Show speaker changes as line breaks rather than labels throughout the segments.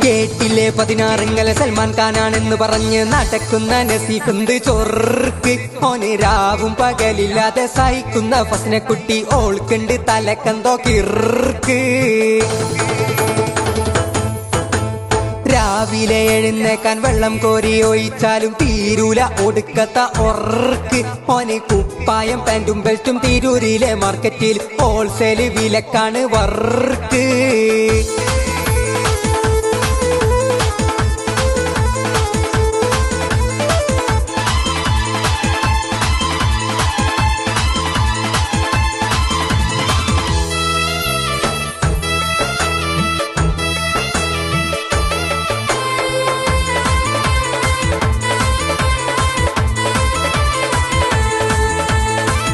കേട്ടില്ലേ 16 സൽമാൻ ഖാനാണെന്ന് പറഞ്ഞ് നടക്കുന്ന നസീഫുണ്ട് ചൊർക്ക്. ഓന് രാവും പകലില്ലാതെ സഹിക്കുന്ന ഫസ്നക്കുട്ടി ഓൾക്കുണ്ട് തലക്കെന്തോ കിർക്ക്. രാവിലെ എഴുന്നേക്കാൻ വെള്ളം കോരി ഒഴിച്ചാലും തീരൂല ഒടുക്കത്ത ഒർക്ക്. ഓന് കുപ്പായം പാന്റും ബെൽറ്റും തിരൂരിലെ മാർക്കറ്റിൽ ഹോൾസെയിൽ വിലക്കാണ് വർക്ക്.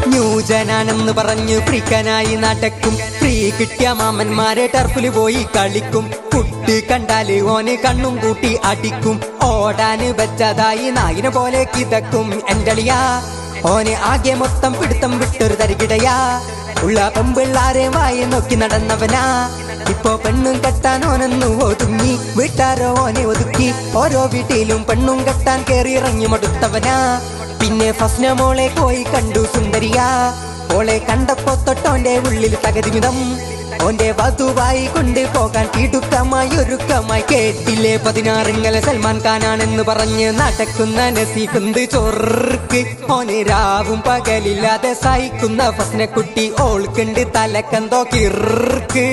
ന്യൂജനാണെന്ന് പറഞ്ഞു ഫ്രീക്കനായി നടക്കും. ഫ്രീ കിട്ടിയ മാമന്മാരെ ടർഫിൽ പോയി കളിക്കും. കുട്ടി കണ്ടാല് ഓന് കണ്ണും കൂട്ടി അടിക്കും. ഓടാന് വെച്ചതായി നായിനെ പോലെ കിതക്കും. എന്റളിയാ ഓന് ആകെ മൊത്തം പിടുത്തം വിട്ടൊരു തരികിടയാ. ഉള്ള പെമ്പിള്ളാരെ വായി നോക്കി നടന്നവനാ. ഇപ്പൊ പെണ്ണും കെട്ടാൻ ഓനൊന്നു ഒതുങ്ങി. വീട്ടാരോ ഓനെ ഒതുക്കി. ഓരോ വീട്ടിലും പെണ്ണും കെട്ടാൻ കേറി ഇറങ്ങി മടുത്തവനാ. പിന്നെ ഫസ്ന മോളെ പോയി കണ്ടു സുന്ദരിയാ. ഓളെ കണ്ടപ്പോ തൊട്ടോന്റെ ഉള്ളിൽ തകതിമിതം. ഓന്റെ വധുവായി കൊണ്ട് പോകാൻ തിടുക്കമായി ഒരുക്കമായി. കേട്ടില്ലേ 16 സൽമാൻ ഖാനാണെന്ന് പറഞ്ഞ് നടക്കുന്ന നസീഫുണ്ട് ചൊർക്ക്. ഓന് രാവും പകലില്ലാതെ സഹിക്കുന്ന ഫസ്നക്കുട്ടി ഓൾക്കുണ്ട് തലക്കെന്തോ കിർക്ക്.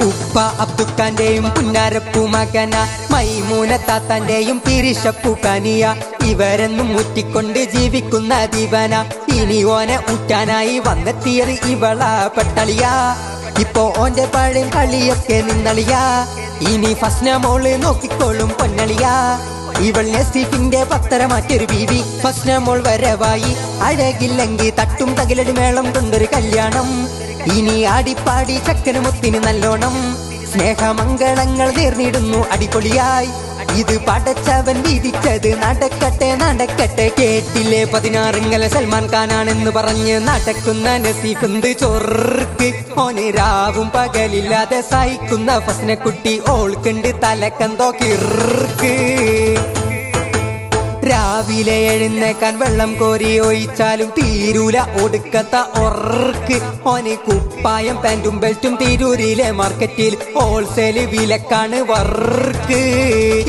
ഉപ്പ അബ്ദുഖാന്റെയും പുന്നാരപ്പൂ മകന, മൈമൂന താത്താന്റെയും പിരിശപ്പൂ കനിയ. ഇവരെന്നും മുറ്റിക്കൊണ്ട് ജീവിക്കുന്ന ദിവന. ഇനി ഓനെ ഊറ്റാനായി വന്നെത്തിയത് ഇവള പെട്ടളിയാ. ഇപ്പൊ ഓന്റെ പഴയ കളിയൊക്കെ നിന്നളിയാ. ഇനി ഫസ്ന മോള് നോക്കിക്കോളും പൊന്നളിയാ. ഇവൾ നസീഫിന്റെ പത്തര മാറ്റൊരു ബീവി. ഫസ്ന മോൾ വരവായി. അഴകില്ലെങ്കിൽ തട്ടും തകിലടി മേളം കൊണ്ടൊരു കല്യാണം. ഇനി ആടിപ്പാടി ചക്കന് മുത്തിന് നല്ലോണം. സ്നേഹമംഗളങ്ങൾ നേർന്നിടുന്നു അടിപൊളിയായി. ഇത് പടച്ചവൻ വിധിച്ചത് നടക്കട്ടെ നടക്കട്ടെ. കേട്ടില്ലേ 16 സൽമാൻ ഖാനാണെന്ന് പറഞ്ഞ് നടക്കുന്ന നസീഫുണ്ട് ചൊർക്ക്. ഓന് രാവും പകലില്ലാതെ സഹിക്കുന്ന ഫസ്നക്കുട്ടി ഓൾക്കുണ്ട് തലക്കെന്തോ കിർക്ക്. രാവിലെ എഴുന്നേക്കാൻ വെള്ളം കോരി ഒഴിച്ചാലും തീരൂല ഒടുക്കത്ത ഒർക്ക്. ഓന് കുപ്പായം പാന്റും ബെൽറ്റും തിരൂരിലെ മാർക്കറ്റിൽ ഹോൾസെയിൽ വിലക്കാണ് വർക്ക്.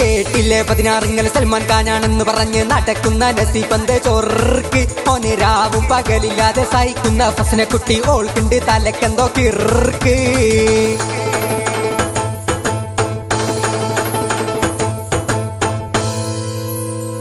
കേട്ടില്ലേ 16 സൽമാൻ ഖാനാണെന്ന് പറഞ്ഞ് നടക്കുന്ന നസീഫുണ്ട് ചൊർക്ക്. ഓന് രാവും പകലില്ലാതെ സഹിക്കുന്ന ഫസ്നക്കുട്ടി ഓൾക്കുണ്ട് തലക്കെന്തോ കിർക്ക്.